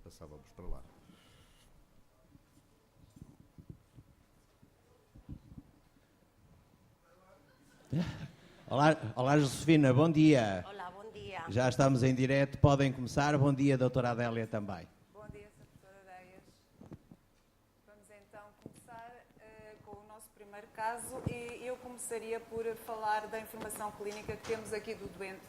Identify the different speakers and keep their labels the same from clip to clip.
Speaker 1: passávamos para lá.
Speaker 2: Olá, Josefina, bom dia.
Speaker 3: Olá, bom dia.
Speaker 2: Já estamos em direto, podem começar. Bom dia, doutora Adélia, também.
Speaker 4: Bom dia, Sra. Areias. Vamos então começar com o nosso primeiro caso e eu começaria por falar da informação clínica que temos aqui do doente.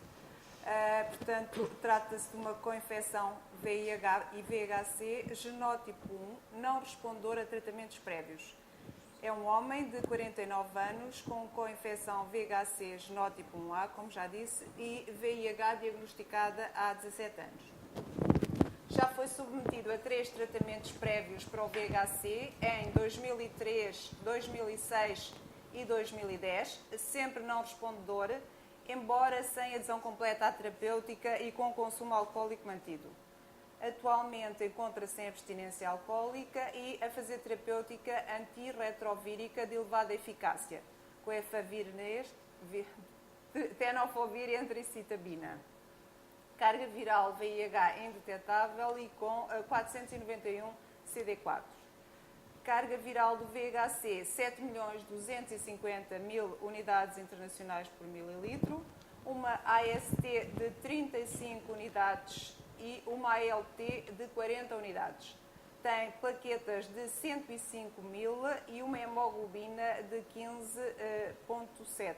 Speaker 4: Portanto, trata-se de uma coinfecção VIH e VHC genótipo 1, não respondedor a tratamentos prévios. É um homem de 49 anos com coinfecção VHC genótipo 1A, como já disse, e VIH diagnosticada há 17 anos. Já foi submetido a 3 tratamentos prévios para o VHC em 2003, 2006 e 2010, sempre não respondedor, embora sem adesão completa à terapêutica e com consumo alcoólico mantido. Atualmente encontra-se em abstinência alcoólica e a fazer terapêutica antirretrovírica de elevada eficácia, com efavirenz, tenofovir e antricitabina. Carga viral VIH indetetável e com 491 CD4. Carga viral do VHC 7.250.000 unidades internacionais por mililitro, uma AST de 35 unidades e uma ALT de 40 unidades. Tem plaquetas de 105.000 e uma hemoglobina de 15,7.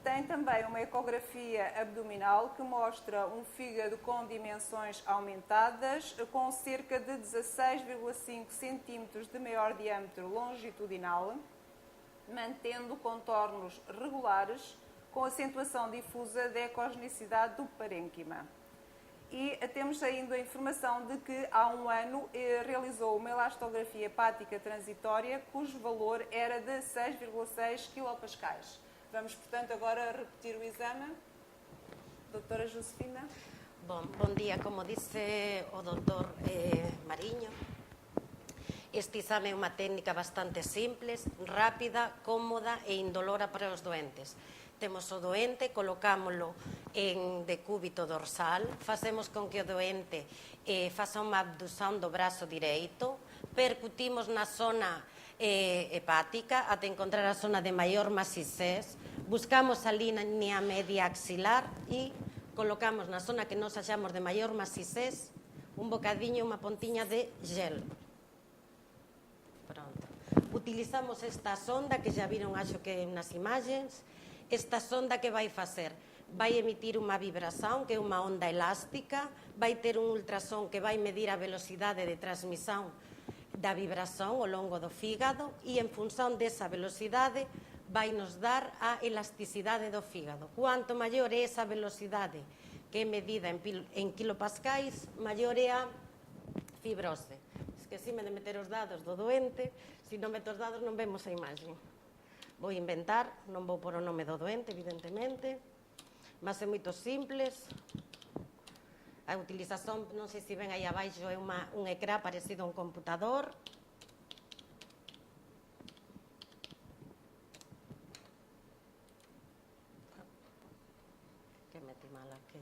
Speaker 4: Tem também uma ecografia abdominal que mostra um fígado com dimensões aumentadas, com cerca de 16,5 cm de maior diâmetro longitudinal, mantendo contornos regulares, com acentuação difusa da ecogenicidade do parênquima. E temos ainda a informação de que há um ano realizou uma elastografia hepática transitória, cujo valor era de 6,6 kPa. Vamos, portanto, agora repetir o exame. Doutora Josefina.
Speaker 3: Bom dia, como disse o doutor Mariño. Este exame é unha técnica bastante simples, rápida, cómoda e indolora para os doentes. Temos o doente, colocámoslo en decúbito dorsal, facemos con que o doente faça unha abducción do brazo direito, percutimos na zona hepática ata encontrar a zona de maior masicés, buscamos a línea media axilar e colocamos na zona que nos achamos de maior masicés un bocadiño, unha pontiña de gel. Pronto. Utilizamos esta sonda que xa viron, acho que nas imagens. Esta sonda que vai facer? Vai emitir unha vibración, que é unha onda elástica, vai ter un ultrasón que vai medir a velocidade de transmisión da vibración ao longo do fígado e en función desa velocidade vai nos dar a elasticidade do fígado. Cuanto maior é esa velocidade que é medida en kilopascais, maior é a fibrose. Esquecime de meter os dados do doente, se non meto os dados non vemos a imaxe. Vou inventar, non vou por o nome do doente, evidentemente, mas é moito simples. A utilización, non sei se ven aí abaixo, é un ecrã parecido a un computador. Que meti mal aquí?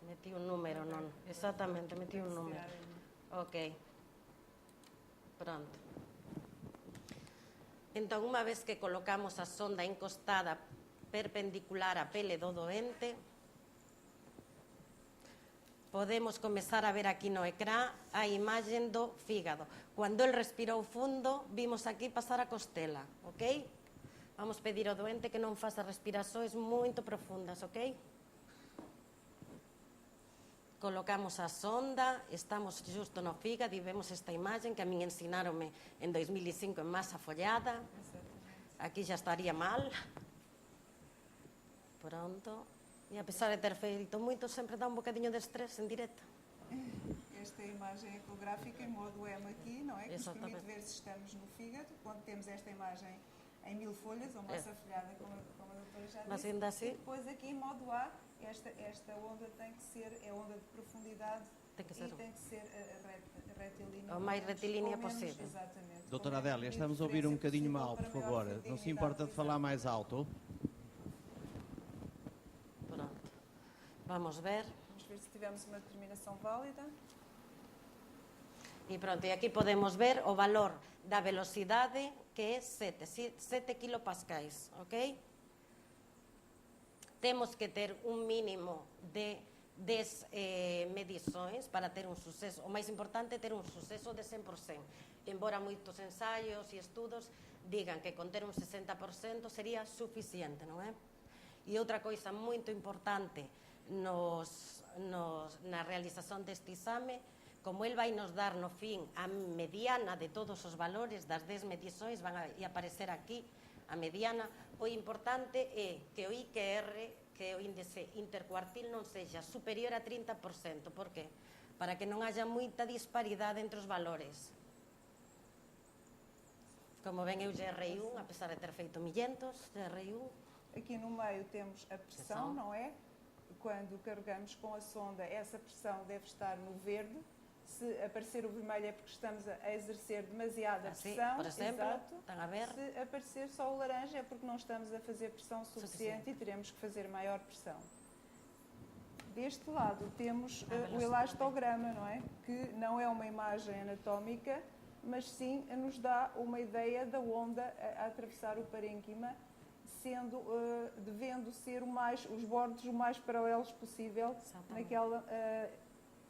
Speaker 3: Meti un número, non? Exactamente, meti un número. Ok. Pronto. Entón, unha vez que colocamos a sonda encostada perpendicular á pele do doente, podemos comezar a ver aquí no ecrã a imagen do fígado. Cando el respirou fundo, vimos aquí pasar a costela, ok? Vamos pedir ao doente que non faça respirações moito profundas, ok? Colocamos a sonda, estamos justo no fígado e vemos esta imagen que a min ensinaronme en 2005 en masa follada. Aquí já estaría mal. Pronto. E a pesar de ter feito moito, sempre dá un bocadinho de estrés en directo.
Speaker 4: Esta imagem ecográfica em modo M aqui, não é? Que nos permite ver se estamos no fígado, quando temos esta imagem em 1000 folhas, ou massa folhada, como a doutora já disse.
Speaker 3: Mas ainda assim...
Speaker 4: E depois aqui em modo A, esta onda tem que ser, é onda de profundidade tem que ser retilínea.
Speaker 3: O mais retilínea possível.
Speaker 4: Exatamente.
Speaker 2: Doutora Adélia, estamos a ouvir um bocadinho mal, por favor. Não se importa de falar mais alto?
Speaker 3: Pronto. Vamos ver.
Speaker 4: Vamos ver se tivemos uma determinação válida.
Speaker 3: E pronto, e aquí podemos ver o valor da velocidade, que é 7 kilopascais, ok? Temos que ter un mínimo de 10 medições para ter un suceso. O máis importante é ter un suceso de 100%. Embora moitos ensaios e estudos digan que con ter un 60% sería suficiente, non é? E outra coisa moito importante na realización deste exame, como el vai nos dar no fin a mediana de todos os valores das 10 medições, van a aparecer aquí a mediana, o importante é que o IQR, que é o índice intercuartil, non sexa superior a 30%. Por qué? Para que non haya moita disparidade entre os valores. Como ven, eu GRI1, a pesar de ter feito millentos, GRI1.
Speaker 4: Aqui no meio temos a pressão, não é? Quando carregamos com a sonda, essa pressão deve estar no verde. Se aparecer o vermelho é porque estamos a exercer demasiada pressão.
Speaker 3: Por exemplo,
Speaker 4: exato.
Speaker 3: Estão a ver?
Speaker 4: Se aparecer só o laranja é porque não estamos a fazer pressão suficiente e teremos que fazer maior pressão. Deste lado temos o elastograma, não é? Que não é uma imagem anatómica, mas sim nos dá uma ideia da onda a atravessar o parênquima, devendo ser os bordos o mais paralelos possível. Exatamente. Naquela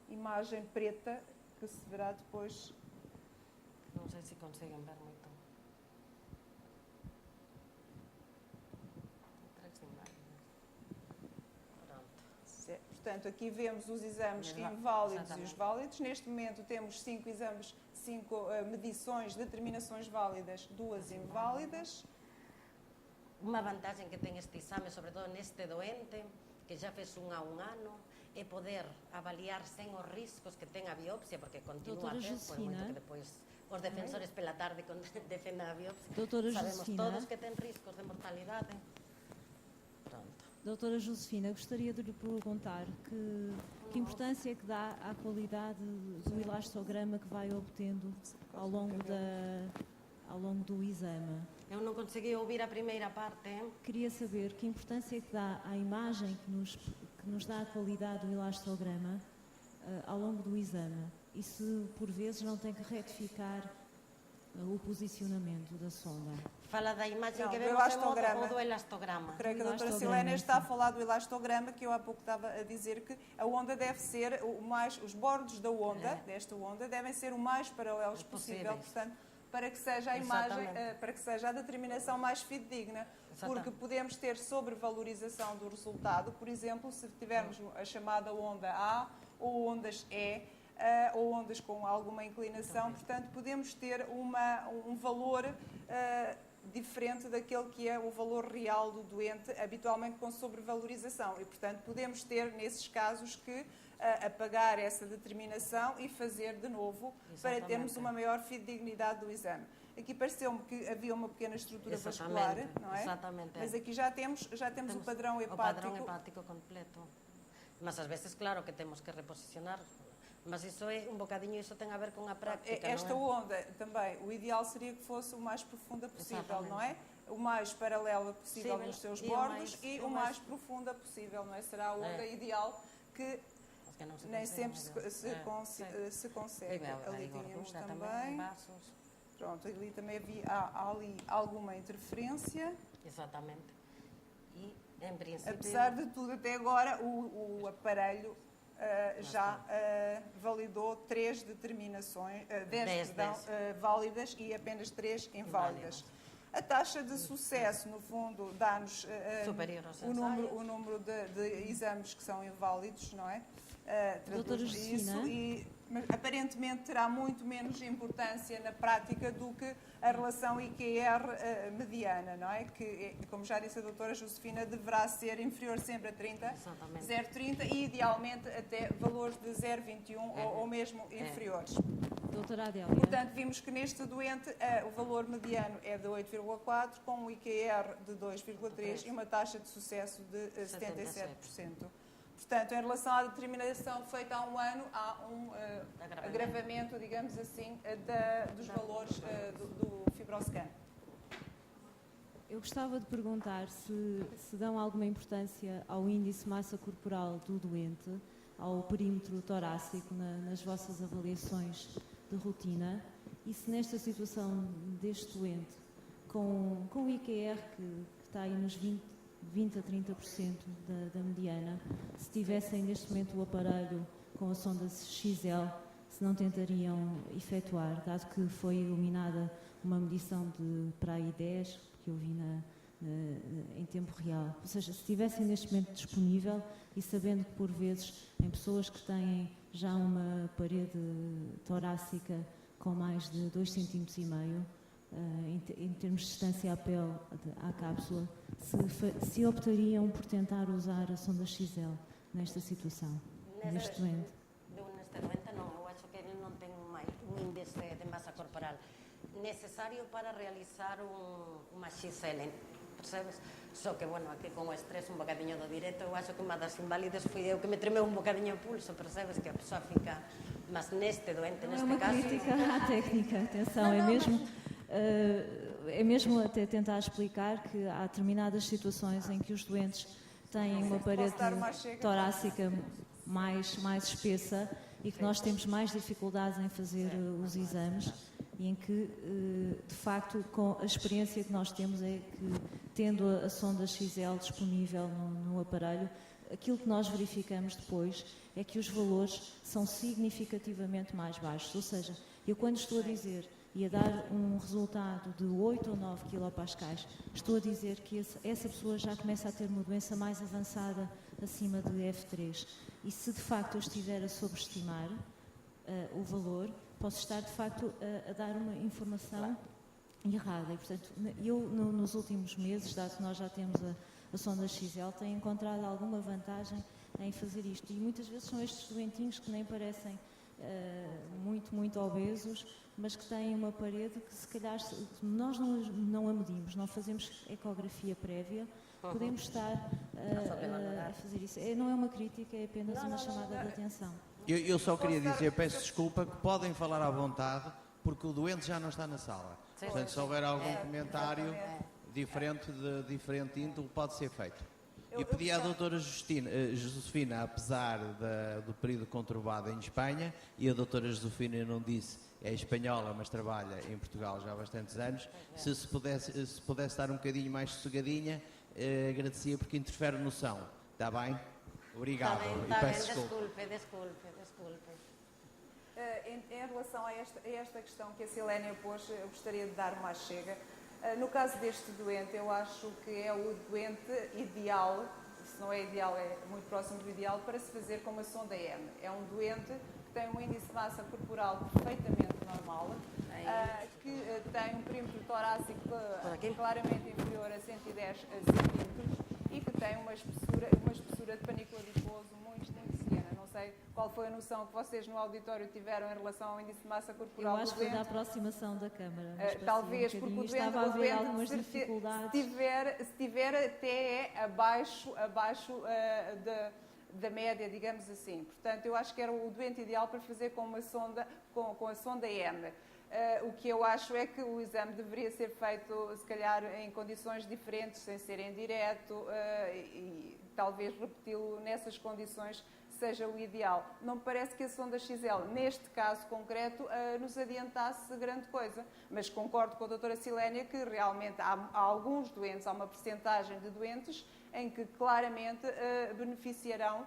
Speaker 4: imagem preta que se verá depois.
Speaker 3: Não sei se conseguem ver muito. Pronto.
Speaker 4: Portanto, aqui vemos os exames inválidos e os válidos. Neste momento temos 5 medições, determinações válidas, 2 inválidas.
Speaker 3: Uma vantagem que tem este exame, sobretudo neste doente, que já fez um há um ano, é poder avaliar sem os riscos que tem a biópsia, porque continua a ter, por muito que depois os defensores pela tarde defendem a biópsia. Sabemos
Speaker 1: Josefina,
Speaker 3: todos que tem riscos de mortalidade. Pronto.
Speaker 1: Doutora Josefina, gostaria de lhe perguntar que importância é que dá à qualidade do elastograma que vai obtendo ao longo do exame.
Speaker 3: Eu não consegui ouvir a primeira parte.
Speaker 1: Queria saber que importância é que dá à imagem que nos dá a qualidade do elastograma ao longo do exame e se por vezes não tem que retificar o posicionamento da sonda.
Speaker 3: Fala da imagem que vemos ou do elastograma?
Speaker 4: Creio que a doutora Silene está a falar do elastograma, que eu há pouco estava a dizer que a onda deve ser os bordos da onda, desta onda, devem ser o mais paralelos possível, portanto, para que seja a imagem, para que seja a determinação mais fidedigna. Porque podemos ter sobrevalorização do resultado, por exemplo, se tivermos a chamada onda A ou ondas E, ou ondas com alguma inclinação, portanto, podemos ter um valor diferente daquele que é o valor real do doente, habitualmente com sobrevalorização. E, portanto, podemos ter, nesses casos, que apagar essa determinação e fazer de novo para termos uma maior fidedignidade do exame. Aqui pareceu-me que havia uma pequena estrutura vascular, não é?
Speaker 3: Exatamente.
Speaker 4: Mas aqui já temos o padrão hepático.
Speaker 3: O padrão hepático completo. Mas às vezes, claro, que temos que reposicionar. Mas isso é um bocadinho, isso tem a ver com a prática.
Speaker 4: Esta onda também, o ideal seria que fosse o mais profunda possível, não é? O mais paralela possível nos seus bordos e o mais profunda possível, não é? Será a onda ideal que nem sempre se consegue. Ali tínhamos também. Pronto, ali também há ali alguma interferência.
Speaker 3: Exatamente. E, em princípio...
Speaker 4: Apesar de tudo, até agora, o aparelho já validou 3 determinações, 10 válidas e apenas 3 inválidas. A taxa de sucesso, no fundo, dá-nos o número de exames que são inválidos, não é? Traduz isso mas aparentemente terá muito menos importância na prática do que a relação IQR mediana, não é? Que, como já disse a doutora Josefina, deverá ser inferior sempre a 30, 0,30 e idealmente até valores de 0,21 ou mesmo inferiores.
Speaker 1: Doutora Adélia.
Speaker 4: Portanto, vimos que neste doente o valor mediano é de 8,4, com um IQR de 2,3 e uma taxa de sucesso de 77%. Portanto, em relação à determinação feita há um ano, há um agravamento, digamos assim, dos valores do fibroscan.
Speaker 1: Eu gostava de perguntar se dão alguma importância ao índice de massa corporal do doente, ao perímetro torácico nas vossas avaliações de rotina, e se nesta situação deste doente, com o IQR que está aí nos 20 a 30% da mediana, se tivessem neste momento o aparelho com a sonda XL, se não tentariam efetuar, dado que foi eliminada uma medição de para aí 10, que eu vi em tempo real. Ou seja, se estivessem neste momento disponível e sabendo que por vezes em pessoas que têm já uma parede torácica com mais de 2,5 cm, em termos de distância à pele, à cápsula, se optariam por tentar usar a sonda XL nesta situação, neste doente?
Speaker 3: Neste doente não, eu acho que ele não tem um índice de massa corporal necessário para realizar uma XL, percebes? Só que, bueno, aquí con o estrés un bocadinho do directo, eu acho que unha das inválidas foi eu que me tremeu un bocadinho o pulso, percebes? Que a pessoa fica, mas neste doente,
Speaker 1: Não
Speaker 3: neste
Speaker 1: é uma
Speaker 3: caso...
Speaker 1: crítica à técnica, atenção, é mesmo até tentar explicar que há determinadas situações em que os doentes têm uma parede torácica mais espessa e que nós temos mais dificuldades em fazer os exames, e em que, de facto, com a experiência que nós temos é que, tendo a sonda XL disponível no aparelho, aquilo que nós verificamos depois é que os valores são significativamente mais baixos. Ou seja, eu quando estou a dizer e a dar um resultado de 8 ou 9 kPa, estou a dizer que essa pessoa já começa a ter uma doença mais avançada acima de F3. E se de facto eu estiver a sobreestimar o valor, posso estar de facto a dar uma informação errada. E, portanto, eu nos últimos meses, dado que nós já temos a sonda XL, tenho encontrado alguma vantagem em fazer isto. E muitas vezes são estes doentinhos que nem parecem muito obesos, mas que têm uma parede que, se calhar, nós não a medimos, não fazemos ecografia prévia, podemos estar a fazer isso. Não é uma crítica, é apenas uma chamada de atenção.
Speaker 2: Eu só queria dizer, peço desculpa, que podem falar à vontade, porque o doente já não está na sala. Portanto, se houver algum comentário diferente de diferente índole, pode ser feito. E pedi à doutora Josefina, apesar do período conturbado em Espanha, e a doutora Josefina não disse, é espanhola, mas trabalha em Portugal já há bastantes anos, se pudesse estar um bocadinho mais sossegadinha, agradecia, porque interfere no som. Está bem? Obrigado.
Speaker 3: Está bem,
Speaker 2: Desculpe.
Speaker 3: desculpe.
Speaker 4: Em relação a esta questão que a Silénia pôs, eu gostaria de dar uma chega. No caso deste doente, eu acho que é o doente ideal, se não é ideal, é muito próximo do ideal, para se fazer com uma sonda M. É um doente que tem um índice de massa corporal perfeitamente normal, que tem um perímetro torácico claramente inferior a 110 centímetros e que tem uma espessura de panícula adiposo muito pequena. Não sei qual foi a noção que vocês no auditório tiveram em relação ao índice de massa corporal do doente.
Speaker 1: Eu acho que foi da aproximação da câmara.
Speaker 4: Talvez, porque o doente,
Speaker 1: estava a haver algumas dificuldades.
Speaker 4: Se tiver até abaixo da média, digamos assim. Portanto, eu acho que era o doente ideal para fazer com uma sonda, com a sonda M. O que eu acho é que o exame deveria ser feito, se calhar, em condições diferentes, sem ser em direto, e talvez repeti-lo nessas condições seja o ideal. Não me parece que a sonda XL, neste caso concreto, nos adiantasse grande coisa, mas concordo com a doutora Silénia que realmente há alguns doentes, há uma percentagem de doentes em que claramente beneficiarão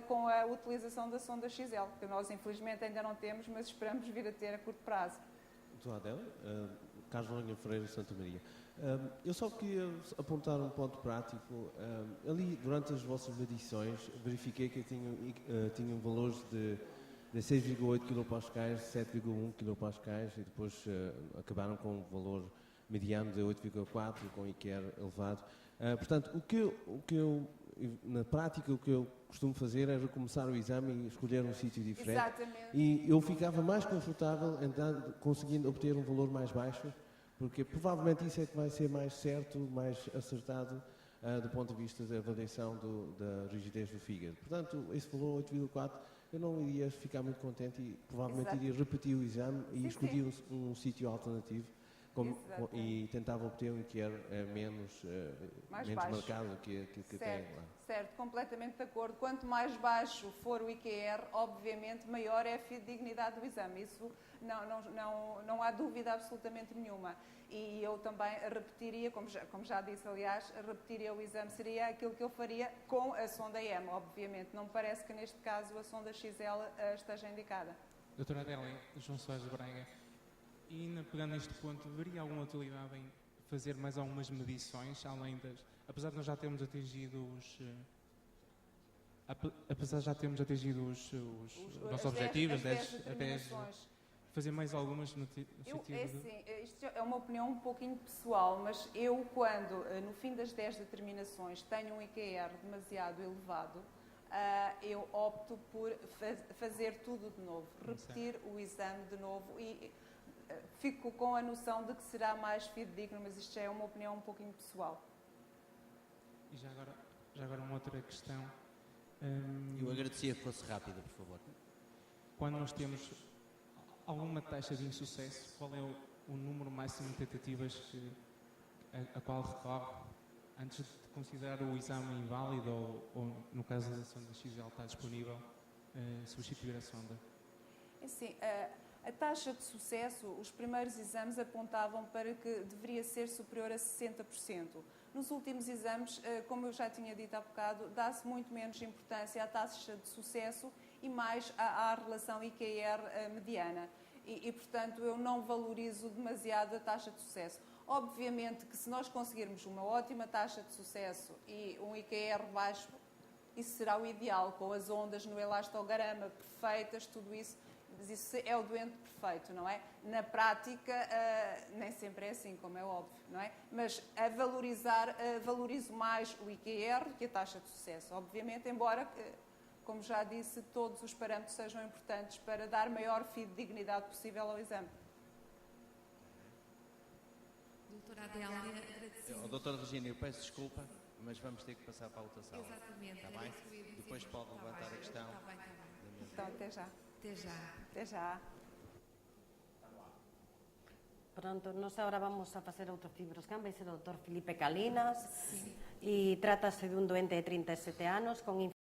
Speaker 4: com a utilização da sonda XL, que nós infelizmente ainda não temos, mas esperamos vir a ter a curto prazo.
Speaker 5: Doutora Adélia, Carlos Lonha Freire, Santa Maria. Eu só queria apontar um ponto prático. Ali, durante as vossas medições, verifiquei que tinham valores de 6,8 kPa, 7,1 kPa e depois acabaram com um valor mediano de 8,4 com IQR elevado. Portanto, na prática, o que eu costumo fazer é recomeçar o exame e escolher um sítio diferente.
Speaker 4: Exatamente.
Speaker 5: E eu ficava mais confortável conseguindo obter um valor mais baixo, porque provavelmente isso é que vai ser mais certo, mais acertado do ponto de vista da avaliação da rigidez do fígado. Portanto, esse valor 8,4, eu não iria ficar muito contente e provavelmente iria repetir o exame e escolher um sítio alternativo e tentava obter um IQR menos
Speaker 4: baixo.
Speaker 5: marcado que tem lá.
Speaker 4: Certo, completamente de acordo. Quanto mais baixo for o IQR, obviamente maior é a fidedignidade do exame. Isso não há dúvida absolutamente nenhuma. E eu também repetiria, como já disse, aliás, repetiria o exame, seria aquilo que eu faria com a sonda EM, obviamente. Não me parece que neste caso a sonda XL esteja indicada.
Speaker 6: Doutora Adélia, João Soares de Braga, e pegando neste ponto, haveria alguma utilidade em fazer mais algumas medições, além das... Apesar de nós já termos atingido os nossos objetivos,
Speaker 4: as 10
Speaker 6: fazer mais algumas no sentido
Speaker 4: isto é uma opinião um pouquinho pessoal, mas eu quando, no fim das 10 determinações, tenho um IQR demasiado elevado, eu opto por fazer tudo de novo, repetir o exame de novo e fico com a noção de que será mais fidedigno, mas isto já é uma opinião um pouquinho pessoal.
Speaker 6: E já agora uma outra questão.
Speaker 2: Eu agradecia que fosse rápida, por favor.
Speaker 6: Quando nós temos alguma taxa de insucesso, qual é o número máximo de tentativas a qual recorre antes de considerar o exame inválido ou no caso da sonda XL está disponível, substituir a sonda?
Speaker 4: Assim, a taxa de sucesso, os primeiros exames apontavam para que deveria ser superior a 60%. Nos últimos exames, como eu já tinha dito há bocado, dá-se muito menos importância à taxa de sucesso e mais à relação IQR mediana. E, portanto, eu não valorizo demasiado a taxa de sucesso. Obviamente que se nós conseguirmos uma ótima taxa de sucesso e um IQR baixo, isso será o ideal, com as ondas no elastograma perfeitas, tudo isso. Mas isso é o doente perfeito, não é? Na prática, nem sempre é assim, como é óbvio, não é? Mas a valorizar, valorizo mais o IQR que a taxa de sucesso, obviamente, embora, como já disse, todos os parâmetros sejam importantes para dar maior fidedignidade possível ao exame.
Speaker 7: Doutora Adélia, agradecemos.
Speaker 2: Doutora Regina, eu peço desculpa, mas vamos ter que passar para a outra sala.
Speaker 7: Exatamente.
Speaker 2: Está bem? Depois pode levantar a questão.
Speaker 7: Está bem.
Speaker 4: Então, até já.
Speaker 7: Até já.
Speaker 4: Até já.
Speaker 3: Pronto, nós agora vamos a facer outro fibroscan, vai ser o Dr. Felipe Calinas. E trátase dun doente de 37 anos con